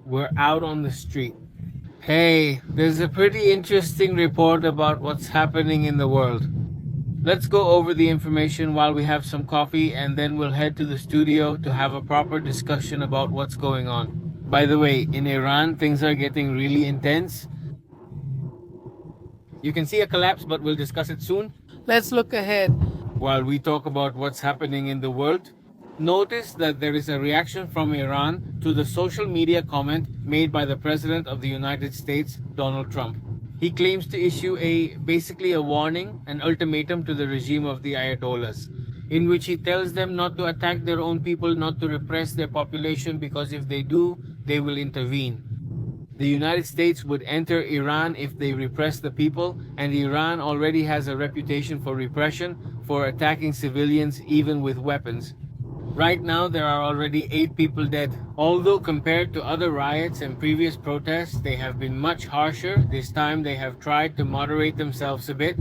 We're out on the street. Hey, there's a pretty interesting report about what's happening in the world. Let's go over the information while we have some coffee, and then we'll head to the studio to have a proper discussion about what's going on. By the way, in Iran, things are getting really intense. You can see a collapse, but we'll discuss it soon. Let's look ahead. While we talk about what's happening in the world, notice that there is a reaction from Iran to the social media comment made by the President of the United States, Donald Trump. He claims to issue basically a warning, an ultimatum to the regime of the Ayatollahs, in which he tells them not to attack their own people, not to repress their population, because if they do, they will intervene. The United States would enter Iran if they repress the people, and Iran already has a reputation for repression, for attacking civilians even with weapons. Right now, there are already 8 people dead. Although compared to other riots and previous protests, they have been much harsher. This time they have tried to moderate themselves a bit.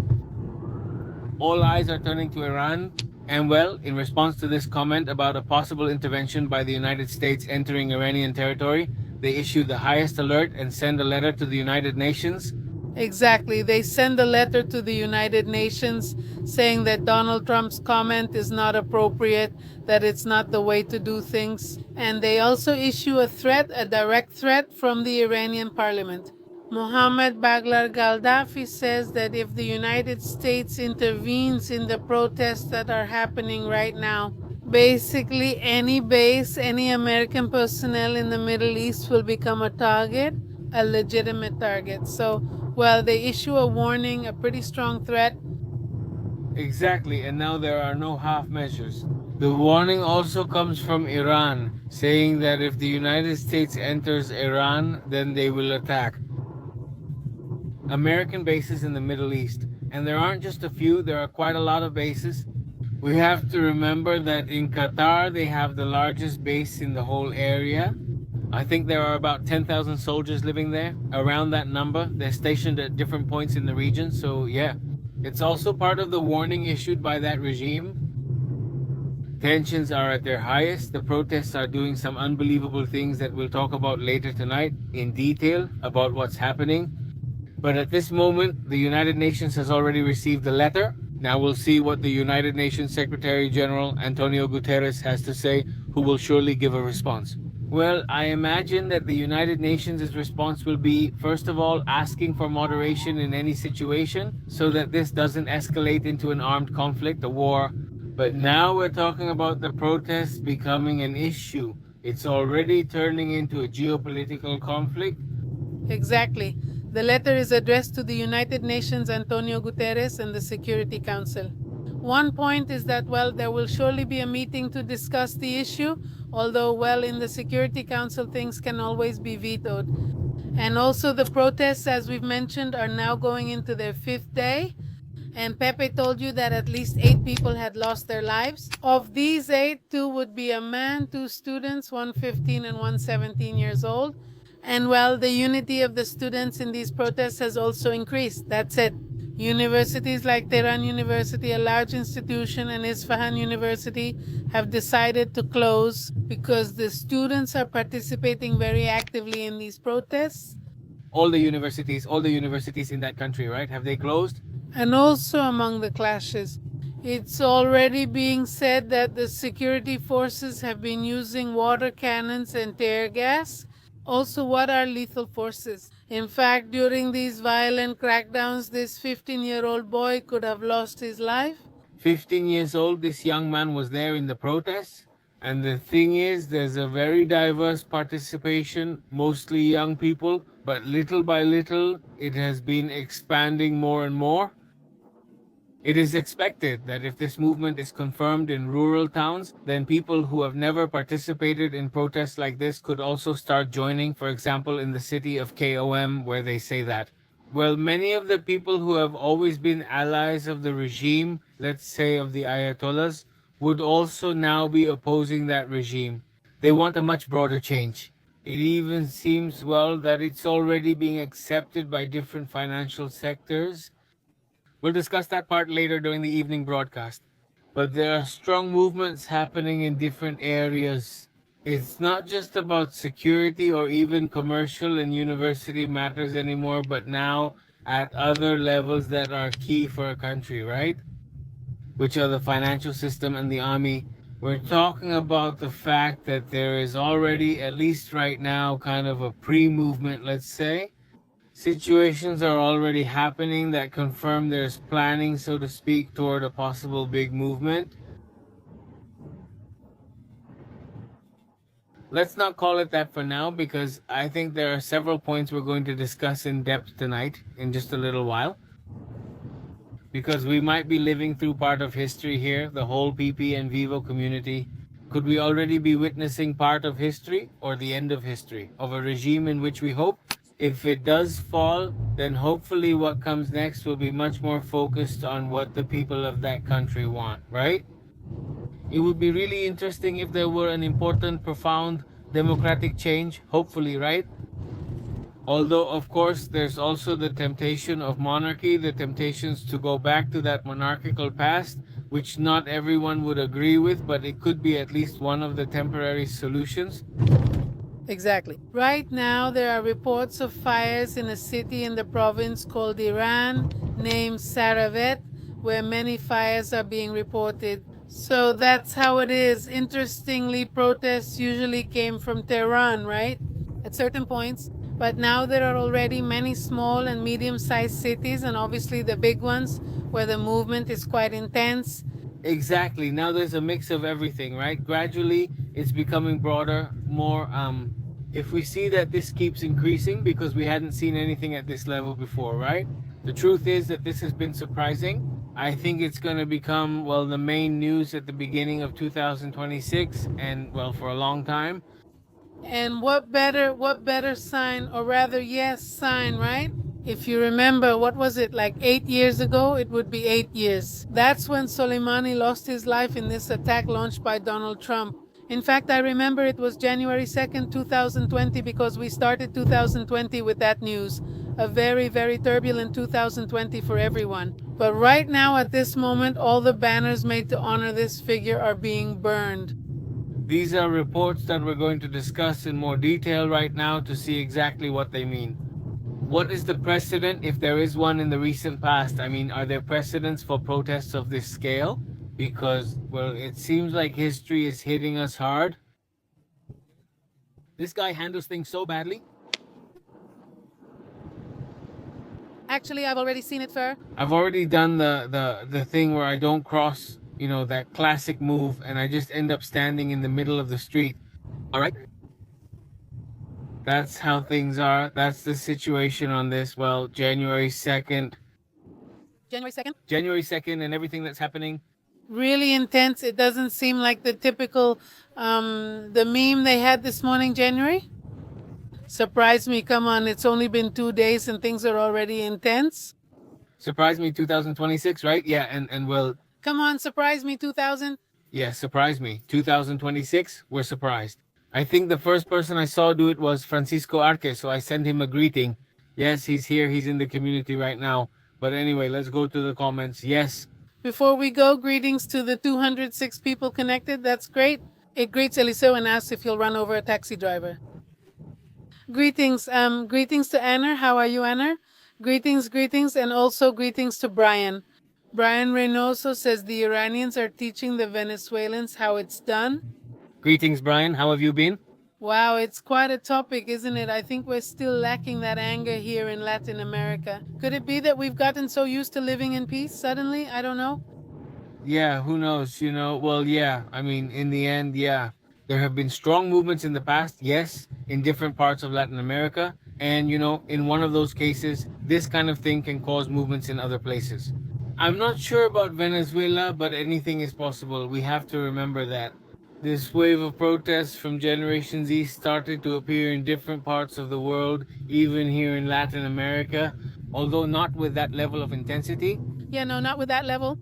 All eyes are turning to Iran. And well, in response to this comment about a possible intervention by the United States entering Iranian territory, they issue the highest alert and send a letter to the United Nations. Exactly. They send a letter to the United Nations saying that Donald Trump's comment is not appropriate, that it's not the way to do things. And they also issue a threat, a direct threat from the Iranian parliament. Mohammed Baglar Galdafi says that if the United States intervenes in the protests that are happening right now, basically any base, any American personnel in the Middle East will become a target, a legitimate target. So, well, they issue a warning, a pretty strong threat. Exactly, and now there are no half measures. The warning also comes from Iran, saying that if the United States enters Iran, then they will attack American bases in the Middle East. And there aren't just a few, there are quite a lot of bases. We have to remember that in Qatar, they have the largest base in the whole area. I think there are about 10,000 soldiers living there, around that number. They're stationed at different points in the region, so yeah. It's also part of the warning issued by that regime. Tensions are at their highest. The protests are doing some unbelievable things that we'll talk about later tonight in detail about what's happening. But at this moment, the United Nations has already received the letter. Now we'll see what the United Nations Secretary General Antonio Guterres has to say, who will surely give a response. Well, I imagine that the United Nations' response will be, first of all, asking for moderation in any situation so that this doesn't escalate into an armed conflict, a war. But now we're talking about the protests becoming an issue. It's already turning into a geopolitical conflict. Exactly. The letter is addressed to the United Nations Antonio Guterres and the Security Council. One point is that, well, there will surely be a meeting to discuss the issue, although, well, in the Security Council things can always be vetoed. And also the protests, as we've mentioned, are now going into their 5th day. And Pepe told you that at least 8 people had lost their lives. Of these 8, 2 would be a man, 2 students, one 15 and one 17 years old. And well, the unity of the students in these protests has also increased. That's it. Universities like Tehran University, a large institution, and Isfahan University have decided to close because the students are participating very actively in these protests. All the universities in that country, right? Have they closed? And also among the clashes. It's already being said that the security forces have been using water cannons and tear gas. Also, what are lethal forces? In fact, during these violent crackdowns, this 15-year-old boy could have lost his life. 15 years old, this young man was there in the protests. And the thing is, there's a very diverse participation, mostly young people, but little by little, it has been expanding more and more. It is expected that if this movement is confirmed in rural towns, then people who have never participated in protests like this could also start joining, for example, in the city of KOM, where they say that. Well, many of the people who have always been allies of the regime, let's say of the Ayatollahs, would also now be opposing that regime. They want a much broader change. It even seems, well, that it's already being accepted by different financial sectors. We'll discuss that part later during the evening broadcast. But there are strong movements happening in different areas. It's not just about security or even commercial and university matters anymore, but now at other levels that are key for a country, right? Which are the financial system and the army. We're talking about the fact that there is already, at least right now, kind of a pre movement, let's say. Situations are already happening that confirm there's planning, so to speak, toward a possible big movement. Let's not call it that for now because I think there are several points we're going to discuss in depth tonight in just a little while. Because we might be living through part of history here, the whole PP and Vivo community. Could we already be witnessing part of history or the end of history of a regime in which we hope if it does fall, then hopefully what comes next will be much more focused on what the people of that country want, right? It would be really interesting if there were an important, profound democratic change, hopefully, right? Although, of course, there's also the temptation of monarchy, the temptations to go back to that monarchical past, which not everyone would agree with, but it could be at least one of the temporary solutions. Exactly. Right now, there are reports of fires in a city in the province called Iran named Saravet, where many fires are being reported. So that's how it is. Interestingly, protests usually came from Tehran, right? At certain points. But now there are already many small and medium sized cities, and obviously the big ones where the movement is quite intense. Exactly. Now there's a mix of everything, right? Gradually, it's becoming broader, more. If we see that this keeps increasing because we hadn't seen anything at this level before, right? The truth is that this has been surprising. I think it's going to become, well, the main news at the beginning of 2026 and, well, for a long time. And what better sign, or rather, yes, sign, right? If you remember, what was it, like 8 years ago? It would be 8 years. That's when Soleimani lost his life in this attack launched by Donald Trump. In fact, I remember it was January 2nd, 2020, because we started 2020 with that news. A very, very turbulent 2020 for everyone. But right now, at this moment, all the banners made to honor this figure are being burned. These are reports that we're going to discuss in more detail right now to see exactly what they mean. What is the precedent, if there is one in the recent past? I mean, are there precedents for protests of this scale? Because, well, it seems like history is hitting us hard. This guy handles things so badly. Actually, I've already seen it, Fer. I've already done the thing where I don't cross, that classic move, and I just end up standing in the middle of the street. All right. That's how things are. That's the situation on this. Well, January 2nd. January 2nd? January 2nd and everything that's happening. Really intense. It doesn't seem like the typical, the meme they had this morning, January. Surprised me. Come on, it's only been 2 days and things are already intense. Surprise me 2026, right? Yeah, and well, Come on, surprise me 2000. yeah, surprise me. 2026, we're surprised. I think the first person I saw do it was Francisco Arque, so I sent him a greeting. Yes, he's here. He's in the community right now. But anyway, let's go to the comments. Yes. Before we go, greetings to the 206 people connected. That's great. It greets Eliseo and asks if he'll run over a taxi driver. Greetings. Greetings to Anner. How are you, Anner? Greetings, and also greetings to Brian. Brian Reynoso says the Iranians are teaching the Venezuelans how it's done. Greetings, Brian. How have you been? Wow, it's quite a topic, isn't it? I think we're still lacking that anger here in Latin America. Could it be that we've gotten so used to living in peace suddenly? I don't know. Yeah, who knows? Well, yeah. I mean, in the end, yeah. There have been strong movements in the past, yes, in different parts of Latin America. And, in one of those cases, this kind of thing can cause movements in other places. I'm not sure about Venezuela, but anything is possible. We have to remember that. This wave of protests from Generation Z started to appear in different parts of the world, even here in Latin America, although not with that level of intensity. Yeah, no, not with that level.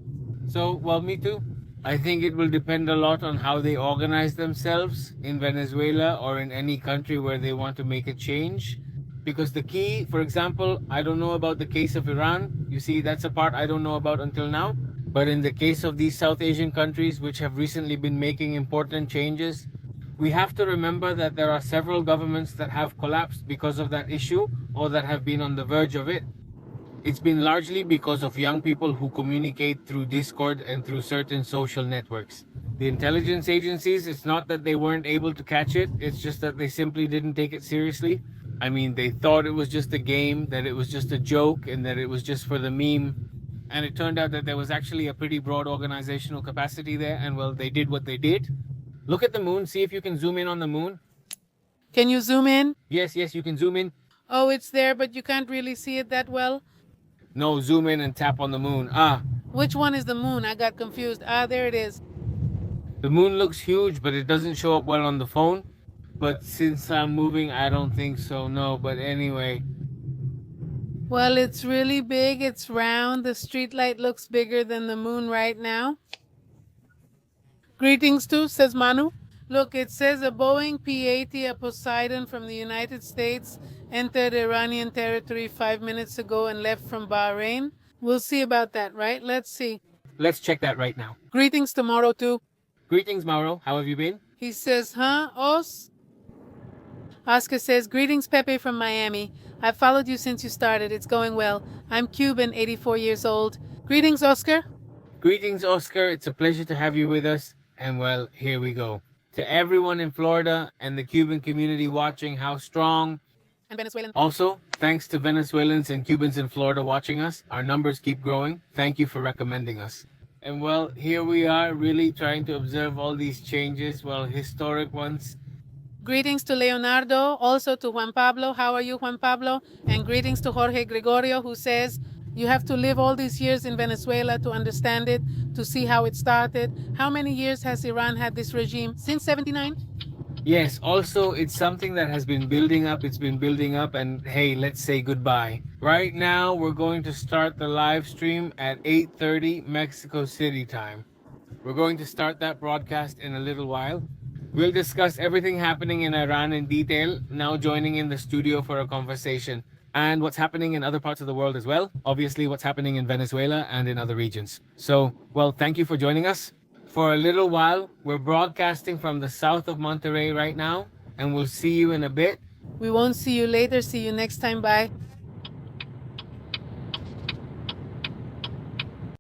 So, well, me too. I think it will depend a lot on how they organize themselves in Venezuela or in any country where they want to make a change. Because the key, for example, I don't know about the case of Iran. You see, that's a part I don't know about until now. But in the case of these South Asian countries, which have recently been making important changes, we have to remember that there are several governments that have collapsed because of that issue or that have been on the verge of it. It's been largely because of young people who communicate through Discord and through certain social networks. The intelligence agencies, it's not that they weren't able to catch it, it's just that they simply didn't take it seriously. I mean, they thought it was just a game, that it was just a joke, and that it was just for the meme. And it turned out that there was actually a pretty broad organizational capacity there, and well, they did what they did. Look at the moon, see if you can zoom in on the moon. Can you zoom in? Yes, you can zoom in. Oh, it's there, but you can't really see it that well. No, zoom in and tap on the moon. Ah, Which one is the moon? I got confused. Ah, there it is. the moon looks huge, but it doesn't show up well on the phone. But since I'm moving, I don't think so, no. But anyway, Well, it's really big. It's round. The streetlight looks bigger than the moon right now. Greetings to, says Manu. Look, it says a Boeing P-80, a Poseidon from the United States, entered Iranian territory 5 minutes ago and left from Bahrain. We'll see about that, right? Let's see. let's check that right now. Greetings tomorrow too. Greetings, Mauro. How have you been? He says, huh, Os? Oscar says, greetings, Pepe from Miami. I've followed you since you started. It's going well. I'm Cuban, 84 years old. Greetings, Oscar. Greetings, Oscar. It's a pleasure to have you with us. And well, here we go. To everyone in Florida and the Cuban community watching, how strong. And Venezuelan. Also, thanks to Venezuelans and Cubans in Florida watching us. Our numbers keep growing. Thank you for recommending us. And well, here we are really trying to observe all these changes, well, historic ones. Greetings to Leonardo, also to Juan Pablo. How are you, Juan Pablo? And greetings to Jorge Gregorio, who says, you have to live all these years in Venezuela to understand it, to see how it started. How many years has Iran had this regime? Since 79? Yes, also, it's something that has been building up. It's been building up, and hey, let's say goodbye. Right now, we're going to start the live stream at 8:30 Mexico City time. We're going to start that broadcast in a little while. We'll discuss everything happening in Iran in detail, now joining in the studio for a conversation, and what's happening in other parts of the world as well. Obviously, what's happening in Venezuela and in other regions. So, well, thank you for joining us. For a little while, we're broadcasting from the south of Monterrey right now, and we'll see you in a bit. We won't see you later. See you next time. Bye.